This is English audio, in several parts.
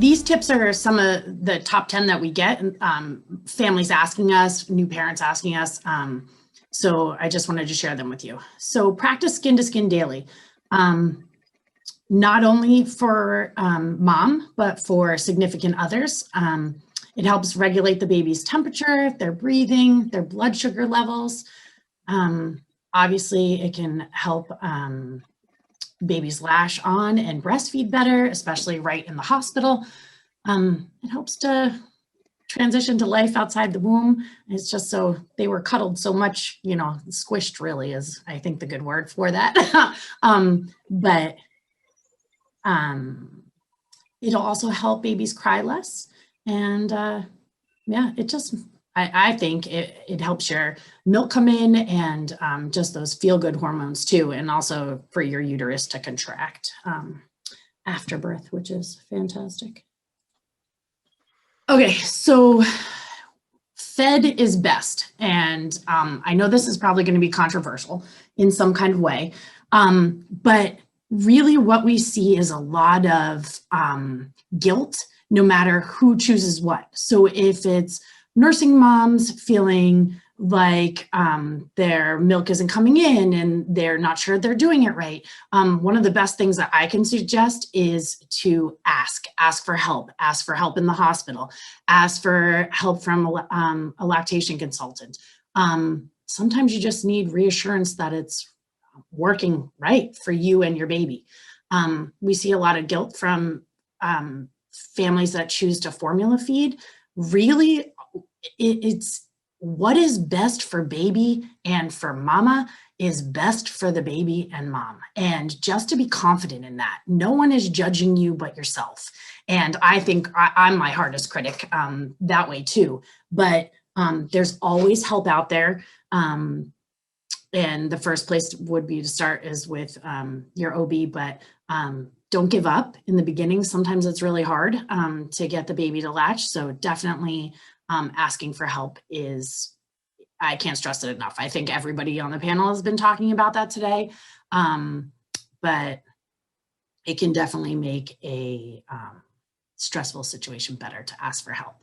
these tips are some of the top 10 that we get, families asking us, new parents asking us. So I just wanted to share them with you. So practice skin to skin daily. Not only for mom, but for significant others. It helps regulate the baby's temperature, their breathing, their blood sugar levels. Obviously, it can help babies latch on and breastfeed better, especially right in the hospital. It helps to transition to life outside the womb. It's just so they were cuddled so much, you know, squished really is, I think, the good word for that. But it'll also help babies cry less. And yeah, it just, I think it helps your milk come in and just those feel-good hormones too, and also for your uterus to contract after birth, which is fantastic. Okay, so fed is best. And I know this is probably going to be controversial in some kind of way, but really what we see is a lot of guilt, no matter who chooses what. So if it's nursing moms feeling like their milk isn't coming in and they're not sure they're doing it right, one of the best things that I can suggest is to ask for help in the hospital, ask for help from a lactation consultant. Sometimes you just need reassurance that it's working right for you and your baby. We see a lot of guilt from families that choose to formula feed. Really, it's what is best for baby and for mama is best for the baby and mom. And just to be confident in that, no one is judging you but yourself. And I think I'm my hardest critic that way too. But there's always help out there. And the first place would be to start is with your OB, but don't give up in the beginning. Sometimes it's really hard to get the baby to latch. So definitely asking for help is, I can't stress it enough. I think everybody on the panel has been talking about that today, but it can definitely make a stressful situation better to ask for help.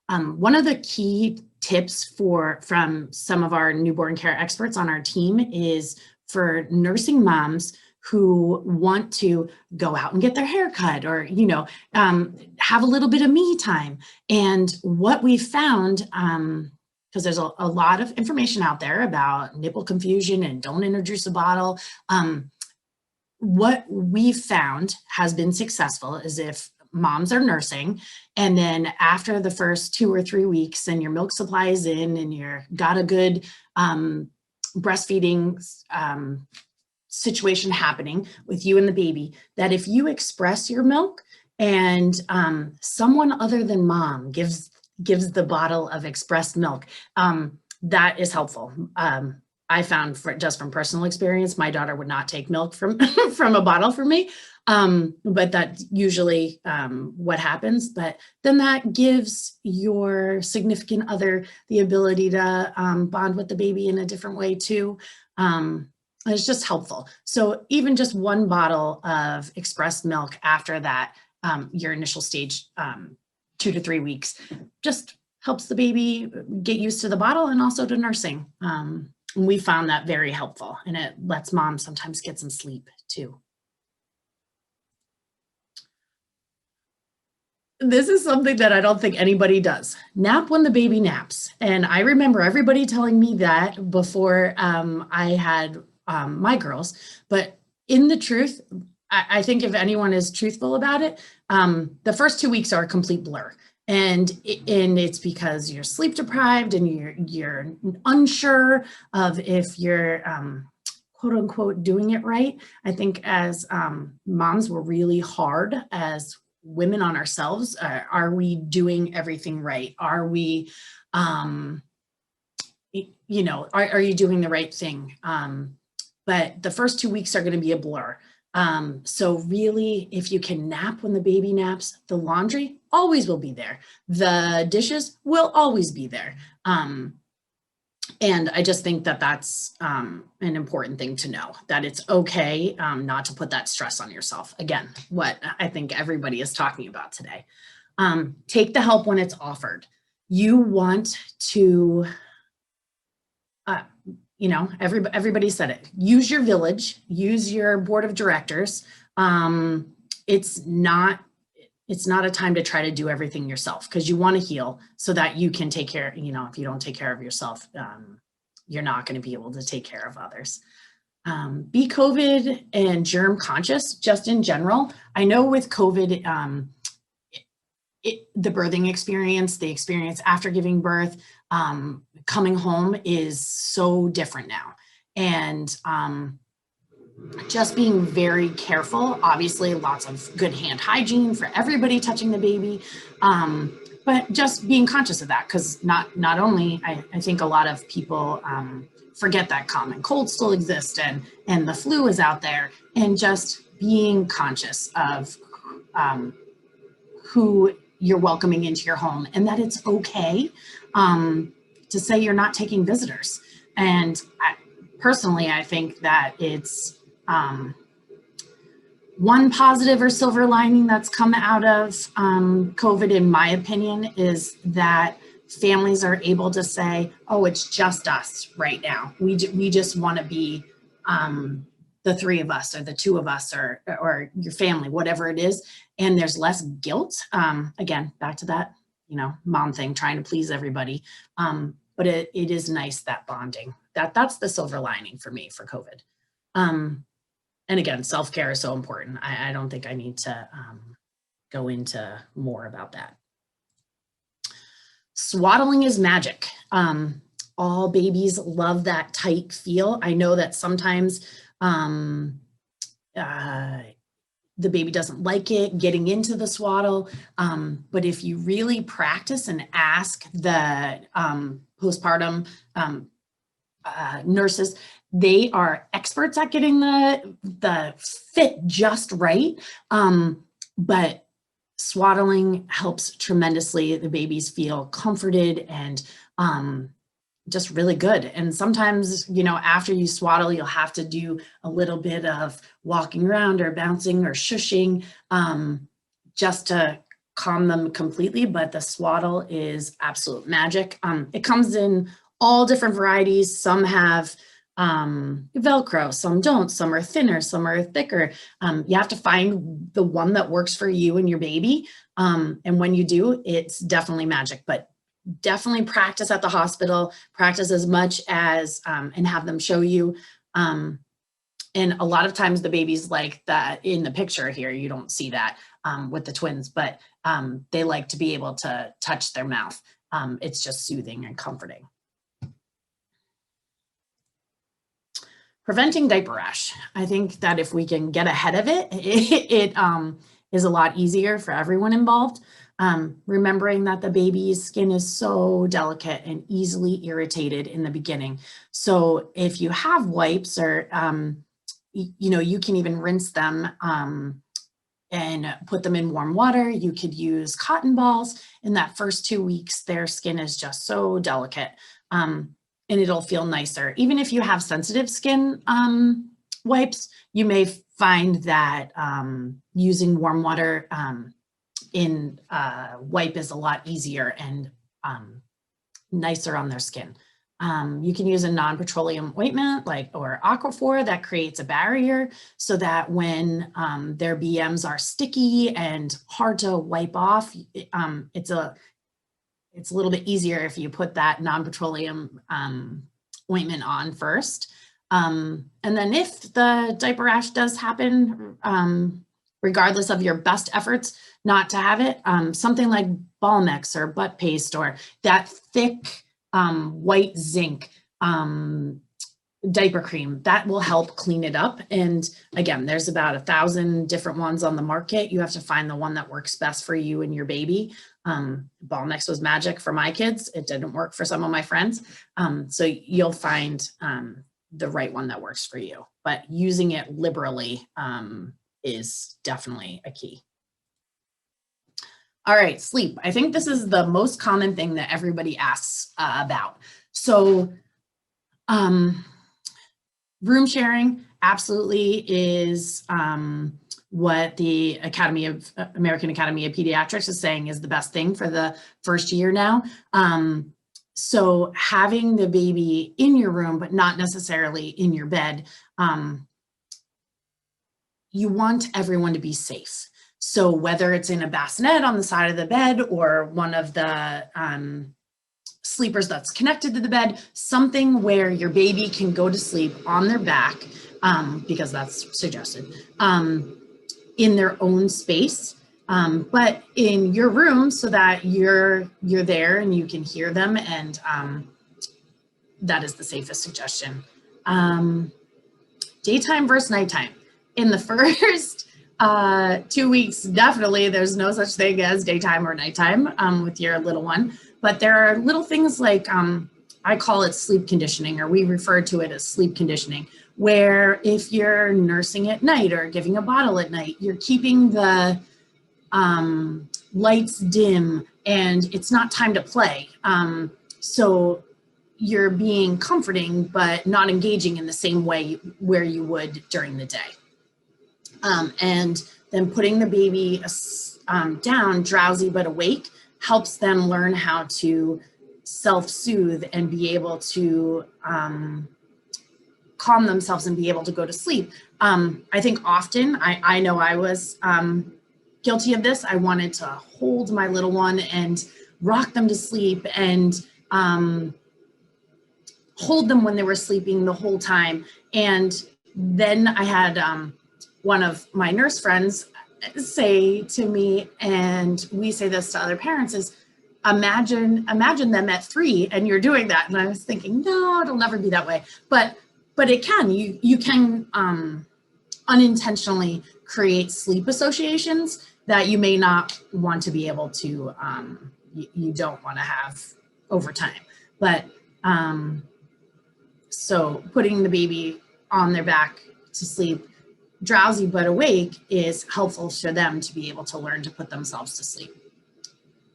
One of the key tips from some of our newborn care experts on our team is for nursing moms who want to go out and get their hair cut or, you know, have a little bit of me time. And what we found, because there's a lot of information out there about nipple confusion and don't introduce a bottle. What we found has been successful is if moms are nursing, and then after the first 2 or 3 weeks and your milk supply is in and you're got a good breastfeeding situation happening with you and the baby, that if you express your milk and someone other than mom gives the bottle of expressed milk, that is helpful. I found just from personal experience, my daughter would not take milk from from a bottle from me, but that's usually what happens. But then that gives your significant other the ability to bond with the baby in a different way too. It's just helpful. So even just one bottle of expressed milk after that, your initial stage, 2 to 3 weeks, just helps the baby get used to the bottle and also to nursing. We found that very helpful, and it lets mom sometimes get some sleep too. This is something that I don't think anybody does. Nap when the baby naps. And I remember everybody telling me that before I had my girls, but in the truth, I think if anyone is truthful about it, the first 2 weeks are a complete blur. And it's because you're sleep deprived and you're unsure of if you're quote unquote doing it right. I think as moms, we're really hard as women on ourselves. Are we doing everything right? Are we, you know, are you doing the right thing? But the first 2 weeks are going to be a blur. So really, if you can nap when the baby naps, the laundry always will be there. The dishes will always be there. And I just think that that's an important thing to know, that it's okay not to put that stress on yourself. Again, what I think everybody is talking about today. Take the help when it's offered. You want to, everybody said it. Use your village, use your board of directors. It's not a time to try to do everything yourself, because you want to heal so that you can take care. If you don't take care of yourself, you're not going to be able to take care of others. Be COVID and germ conscious, just in general. I know with COVID, the birthing experience, the experience after giving birth, coming home is so different now. And just being very careful. Obviously, lots of good hand hygiene for everybody touching the baby. But just being conscious of that, because not only, I think a lot of people forget that common cold still exists and the flu is out there, and just being conscious of who you're welcoming into your home, and that it's okay to say you're not taking visitors. And personally, I think that it's one positive or silver lining that's come out of COVID, in my opinion, is that families are able to say, oh, it's just us right now. We just want to be the three of us or the two of us or your family, whatever it is. And there's less guilt. Again, back to that, mom thing, trying to please everybody. But it is nice, that bonding. That's the silver lining for me for COVID. And again, self-care is so important. I don't think I need to go into more about that. Swaddling is magic. All babies love that tight feel. I know that sometimes the baby doesn't like it getting into the swaddle. But if you really practice and ask the postpartum nurses, they are experts at getting the fit just right. But swaddling helps tremendously. The babies feel comforted and just really good. And sometimes, after you swaddle, you'll have to do a little bit of walking around or bouncing or shushing just to calm them completely. But the swaddle is absolute magic. It comes in all different varieties. Some have Velcro, some don't, some are thinner, some are thicker. You have to find the one that works for you and your baby. And when you do, it's definitely magic. But definitely practice at the hospital, practice as much as, and have them show you. And a lot of times the babies like that in the picture here, you don't see that with the twins, but they like to be able to touch their mouth. It's just soothing and comforting. Preventing diaper rash. I think that if we can get ahead of it, it is a lot easier for everyone involved. Remembering that the baby's skin is so delicate and easily irritated in the beginning. So if you have wipes or, you can even rinse them and put them in warm water. You could use cotton balls. In that first 2 weeks, their skin is just so delicate. And it'll feel nicer. Even if you have sensitive skin wipes, you may find that using warm water in wipe is a lot easier and nicer on their skin. You can use a non-petroleum ointment or Aquaphor that creates a barrier so that when their BMs are sticky and hard to wipe off, it's a little bit easier if you put that non-petroleum ointment on first. And then if the diaper rash does happen, regardless of your best efforts not to have it, something like Balmex or butt paste or that thick white zinc diaper cream, that will help clean it up. And again, there's about 1,000 different ones on the market. You have to find the one that works best for you and your baby. Balmex was magic for my kids. It didn't work for some of my friends. So you'll find the right one that works for you, but using it liberally is definitely a key. All right, sleep. I think this is the most common thing that everybody asks about. So Room sharing absolutely is what the American Academy of Pediatrics is saying is the best thing for the first year now. So having the baby in your room, but not necessarily in your bed, you want everyone to be safe. So whether it's in a bassinet on the side of the bed or one of the sleepers that's connected to the bed, something where your baby can go to sleep on their back, because that's suggested, in their own space, but in your room so that you're there and you can hear them, and that is the safest suggestion. Daytime versus nighttime. In the first 2 weeks, definitely there's no such thing as daytime or nighttime with your little one. But there are little things like, I call it sleep conditioning, or we refer to it as sleep conditioning, where if you're nursing at night or giving a bottle at night, you're keeping the lights dim and it's not time to play. So you're being comforting, but not engaging in the same way where you would during the day. And then putting the baby down, drowsy but awake, helps them learn how to self-soothe and be able to calm themselves and be able to go to sleep. I think often, I know I was guilty of this. I wanted to hold my little one and rock them to sleep and hold them when they were sleeping the whole time. And then I had one of my nurse friends say to me, and we say this to other parents, is imagine them at 3 and you're doing that. And I was thinking, no, it'll never be that way. But it can. You can unintentionally create sleep associations that you may not want to be able to, you don't want to have over time. But so putting the baby on their back to sleep, drowsy but awake, is helpful for them to be able to learn to put themselves to sleep.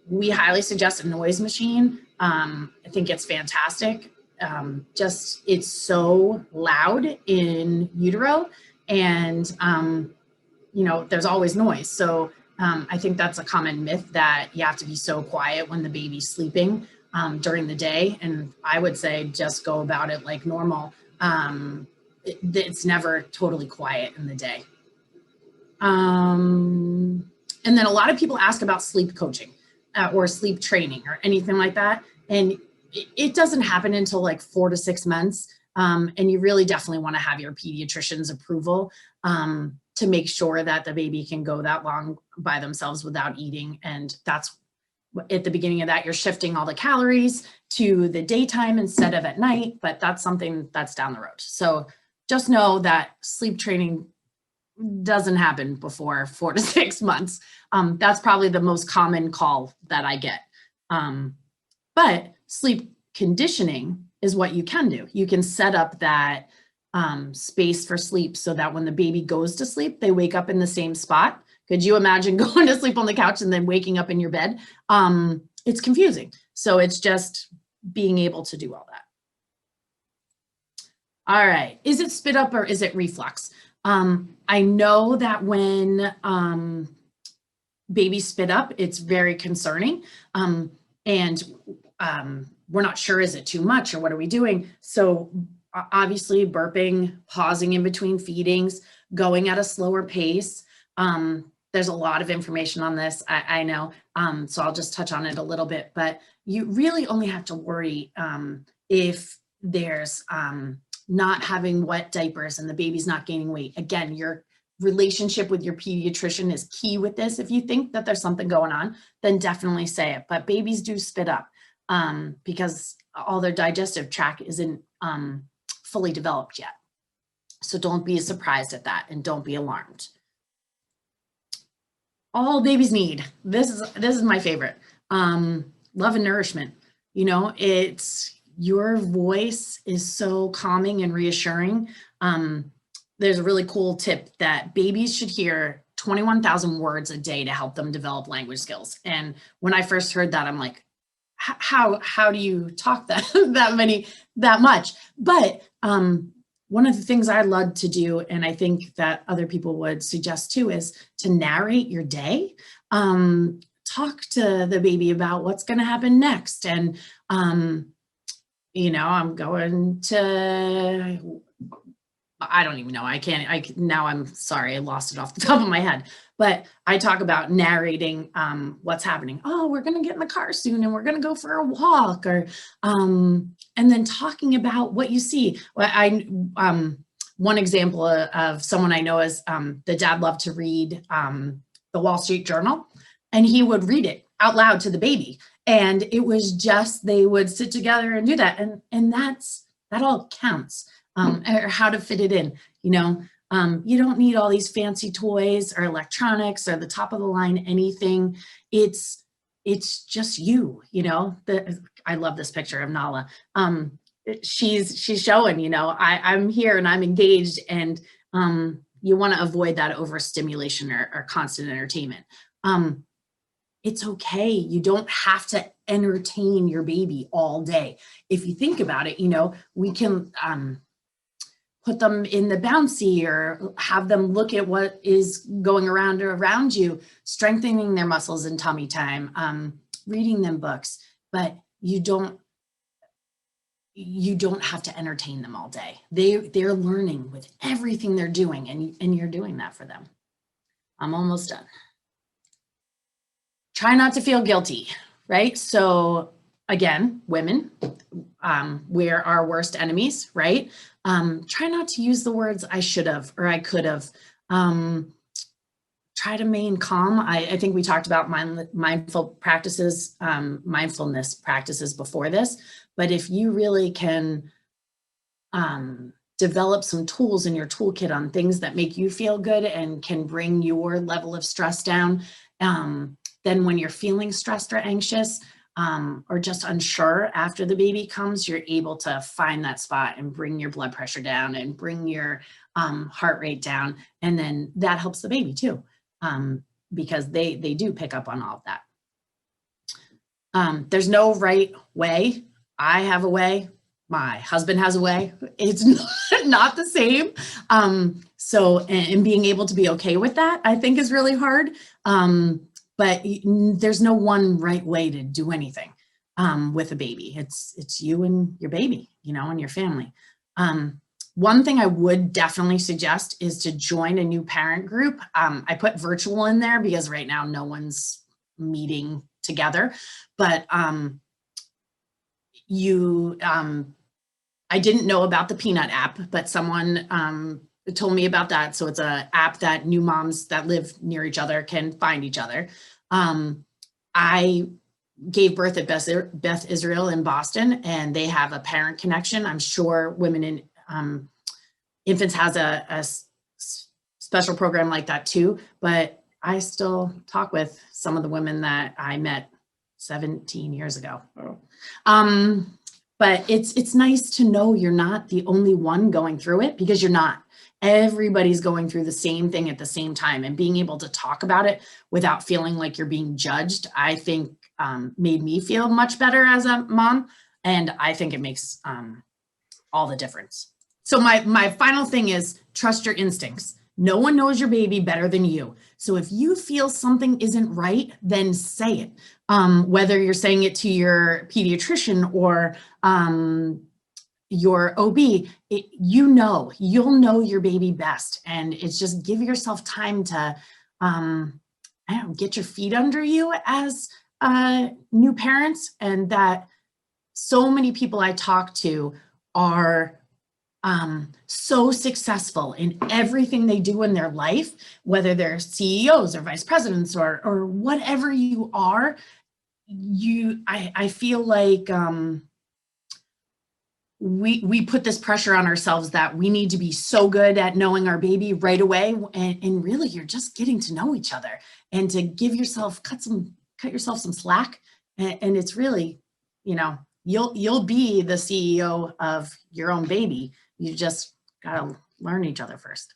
We highly suggest a noise machine. I think it's fantastic. Just it's so loud in utero, and you know, there's always noise. So I think that's a common myth that you have to be so quiet when the baby's sleeping during the day. And I would say just go about it like normal. It's never totally quiet in the day. And then a lot of people ask about sleep coaching or sleep training or anything like that. And it doesn't happen until like 4 to 6 months. And you really definitely want to have your pediatrician's approval to make sure that the baby can go that long by themselves without eating. And that's at the beginning of that, you're shifting all the calories to the daytime instead of at night, but that's something that's down the road. So just know that sleep training doesn't happen before 4 to 6 months. That's probably the most common call that I get. But sleep conditioning is what you can do. You can set up that space for sleep so that when the baby goes to sleep, they wake up in the same spot. Could you imagine going to sleep on the couch and then waking up in your bed? It's confusing. So it's just being able to do all that. All right, is it spit up or is it reflux? I know that when babies spit up, it's very concerning. And we're not sure, is it too much or what are we doing? So obviously burping, pausing in between feedings, going at a slower pace. There's a lot of information on this, I know, so I'll just touch on it a little bit, but you really only have to worry if there's not having wet diapers and the baby's not gaining weight. Again, your relationship with your pediatrician is key with this. If you think that there's something going on, then definitely say it. But babies do spit up because all their digestive tract isn't fully developed yet. So don't be surprised at that and don't be alarmed. All babies need, this is my favorite, love and nourishment. You know, your voice is so calming and reassuring. There's a really cool tip that babies should hear 21,000 words a day to help them develop language skills. And when I first heard that, I'm like, how do you talk that much? But one of the things I love to do, and I think that other people would suggest too, is to narrate your day. Talk to the baby about what's going to happen next. And, you know, I'm going to, I don't even know. Now I'm sorry, I lost it off the top of my head, but I talk about narrating what's happening. Oh, we're going to get in the car soon and we're going to go for a walk, or, and then talking about what you see. One example of someone I know is the dad loved to read the Wall Street Journal, and he would read it out loud to the baby. And it was just, they would sit together and do that. And that all counts. Or how to fit it in, you know. You don't need all these fancy toys or electronics or the top of the line anything. It's just you know. I love this picture of Nala. She's showing, you know, I'm here and I'm engaged, and you want to avoid that overstimulation or constant entertainment. It's okay. You don't have to entertain your baby all day. If you think about it, you know, we can put them in the bouncy or have them look at what is going around you, strengthening their muscles in tummy time, reading them books, but you don't have to entertain them all day. They're learning with everything they're doing, and you're doing that for them. I'm almost done. Try not to feel guilty, right? So again, women, we're our worst enemies, right? Try not to use the words I should have or I could have. Try to remain calm. I think we talked about mindfulness practices before this, but if you really can develop some tools in your toolkit on things that make you feel good and can bring your level of stress down, then when you're feeling stressed or anxious, or just unsure after the baby comes, you're able to find that spot and bring your blood pressure down and bring your heart rate down. And then that helps the baby too, because they do pick up on all of that. There's no right way. I have a way. My husband has a way. It's not the same. So, and being able to be okay with that, I think, is really hard. But there's no one right way to do anything with a baby. It's you and your baby, you know, and your family. One thing I would definitely suggest is to join a new parent group. I put virtual in there because right now no one's meeting together, but I didn't know about the Peanut app, but someone told me about that. So it's an app that new moms that live near each other can find each other. I gave birth at Beth Israel in Boston, and they have a parent connection. I'm sure Women in Infants has a special program like that too, but I still talk with some of the women that I met 17 years ago. But it's nice to know you're not the only one going through it, because you're not. Everybody's going through the same thing at the same time, and being able to talk about it without feeling like you're being judged, I think made me feel much better as a mom. And I think it makes all the difference. So my final thing is trust your instincts. No one knows your baby better than you. So if you feel something isn't right, then say it. Whether you're saying it to your pediatrician or your OB, you'll know your baby best. And it's just give yourself time to, get your feet under you as new parents. And that so many people I talk to are so successful in everything they do in their life, whether they're CEOs or vice presidents or whatever you are. I feel like we put this pressure on ourselves that we need to be so good at knowing our baby right away, and really you're just getting to know each other, and to give yourself cut yourself some slack, and it's really, you'll be the CEO of your own baby. You just gotta learn each other first.